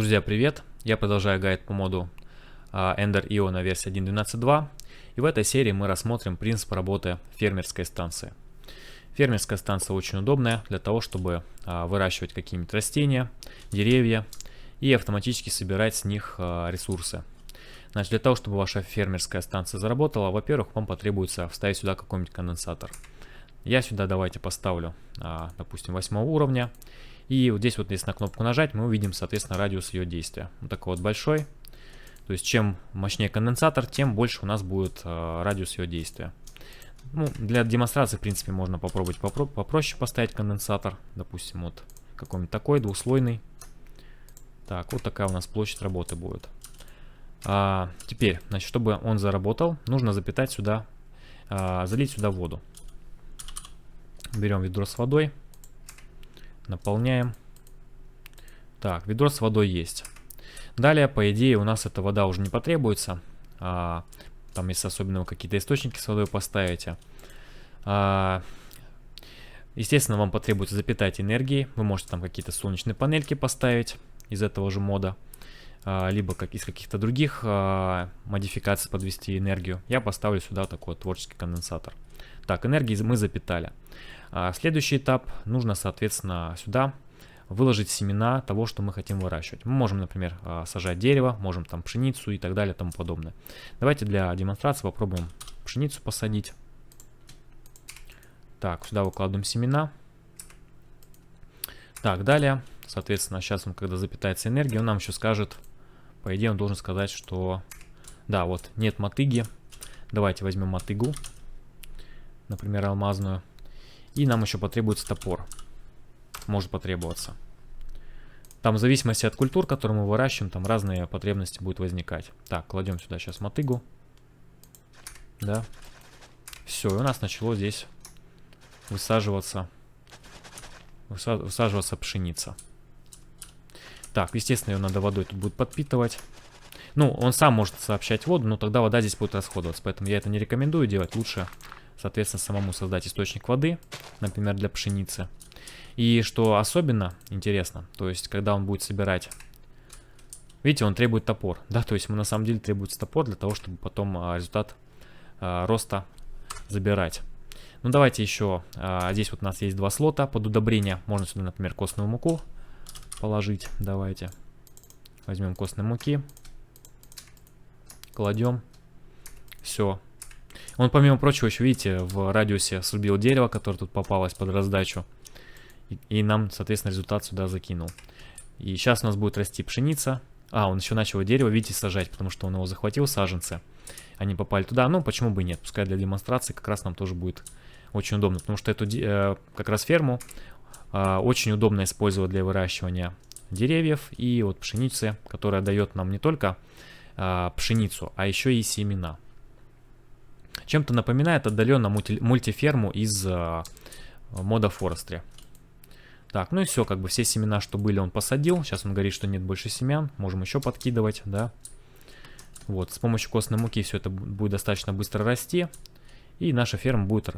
Друзья, привет! Я продолжаю гайд по моду Ender.io на версии 1.12.2. И в этой серии мы рассмотрим принцип работы фермерской станции. Фермерская станция очень удобная для того, чтобы выращивать какие-нибудь растения, деревья и автоматически собирать с них ресурсы. Значит, для того, чтобы ваша фермерская станция заработала, во-первых, вам потребуется вставить сюда какой-нибудь конденсатор. Я сюда давайте поставлю, допустим, 8 уровня. И вот здесь вот, если на кнопку нажать, мы увидим, соответственно, радиус ее действия. Вот такой вот большой. То есть, чем мощнее конденсатор, тем больше у нас будет радиус ее действия. Ну, для демонстрации, в принципе, можно попробовать попроще поставить конденсатор. Допустим, вот какой-нибудь такой, двуслойный. Так, вот такая у нас площадь работы будет. Теперь, значит, чтобы он заработал, нужно запитать сюда, залить сюда воду. Берем ведро с водой. Наполняем. Так, ведро с водой есть. Далее, по идее, у нас эта вода уже не потребуется. Там, если особенно вы какие-то источники с водой поставите. Естественно, вам потребуется запитать энергией. Вы можете там какие-то солнечные панельки поставить из этого же мода. Либо из каких-то других модификаций подвести энергию. Я поставлю сюда такой вот творческий конденсатор. Так, энергии мы запитали. Следующий этап, нужно, соответственно, сюда выложить семена того, что мы хотим выращивать. Мы можем, например, сажать дерево, можем там пшеницу и так далее, и тому подобное. Давайте для демонстрации попробуем пшеницу посадить. Так, сюда выкладываем семена. Так, далее, соответственно, сейчас он, когда запитается энергией, он нам еще скажет, по идее, он должен сказать, что, да, вот, нет мотыги. Давайте возьмем мотыгу, например, алмазную. И нам еще потребуется топор. Может потребоваться. Там в зависимости от культур, которые мы выращиваем, там разные потребности будут возникать. Так, кладем сюда сейчас мотыгу. Да. Все, и у нас начало здесь высаживаться пшеница. Так, естественно, ее надо водой тут будет подпитывать. Ну, он сам может сообщать воду, но тогда вода здесь будет расходоваться. Поэтому я это не рекомендую делать. Лучше, соответственно, самому создать источник воды, например, для пшеницы. И что особенно интересно, то есть, когда он будет собирать, видите, он требует топор, да, то есть, ему на самом деле требуется топор для того, чтобы потом результат роста забирать. Ну, давайте еще, здесь вот у нас есть два слота под удобрение, можно сюда, например, костную муку положить, давайте, возьмем костной муки, кладем, все. Он, помимо прочего, еще, видите, в радиусе срубил дерево, которое тут попалось под раздачу. И нам, соответственно, результат сюда закинул. И сейчас у нас будет расти пшеница. Он еще начал дерево, видите, сажать, потому что он его захватил, саженцы. Они попали туда. Ну, почему бы и нет? Пускай для демонстрации как раз нам тоже будет очень удобно. Потому что эту как раз ферму очень удобно использовать для выращивания деревьев и вот пшеницы, которая дает нам не только пшеницу, а еще и семена. Чем-то напоминает отдаленно мультиферму из мода Forestry. Так, ну и все, как бы все семена, что были, он посадил. Сейчас он говорит, что нет больше семян. Можем еще подкидывать, да. Вот, с помощью костной муки все это будет достаточно быстро расти. И наша ферма будет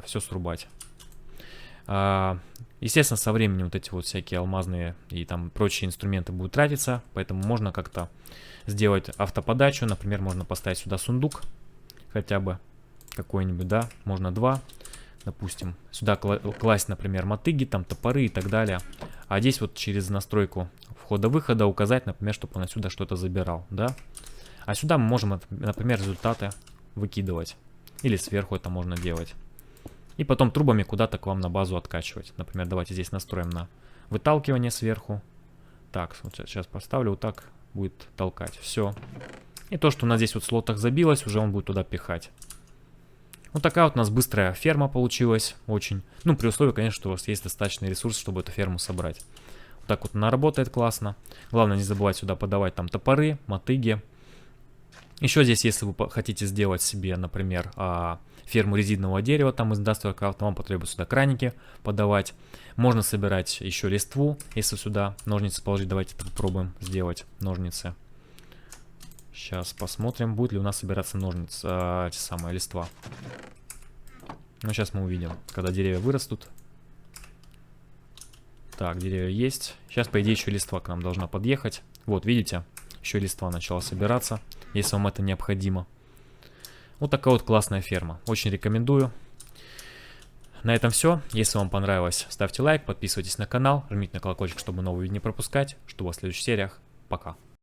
все срубать. Естественно, со временем вот эти вот всякие алмазные и там прочие инструменты будут тратиться. Поэтому можно как-то сделать автоподачу. Например, можно поставить сюда сундук. Хотя бы какой-нибудь, да. Можно два. Допустим, сюда класть, например, мотыги, там топоры и так далее. А здесь вот через настройку входа-выхода указать, например, чтобы он отсюда что-то забирал, да. А сюда мы можем, например, результаты выкидывать. Или сверху это можно делать. И потом трубами куда-то к вам на базу откачивать. Например, давайте здесь настроим на выталкивание сверху. Так, вот сейчас поставлю, вот так будет толкать. Все. И то, что у нас здесь вот в слотах забилось, уже он будет туда пихать. Вот такая вот у нас быстрая ферма получилась, очень. Ну, при условии, конечно, что у вас есть достаточный ресурс, чтобы эту ферму собрать. Вот так вот она работает классно. Главное не забывать сюда подавать там топоры, мотыги. Еще здесь, если вы хотите сделать себе, например, ферму резинового дерева, там из Industrial Craft, вам потребуется сюда краники подавать. Можно собирать еще листву, если сюда ножницы положить. Давайте это попробуем сделать, ножницы. Сейчас посмотрим, будет ли у нас собираться ножницы, эти самые листва. Ну, сейчас мы увидим, когда деревья вырастут. Так, деревья есть. Сейчас, по идее, еще листва к нам должна подъехать. Вот, видите, еще листва начала собираться, если вам это необходимо. Вот такая вот классная ферма. Очень рекомендую. На этом все. Если вам понравилось, ставьте лайк, подписывайтесь на канал, жмите на колокольчик, чтобы новые видео не пропускать. Жду вас в следующих сериях. Пока.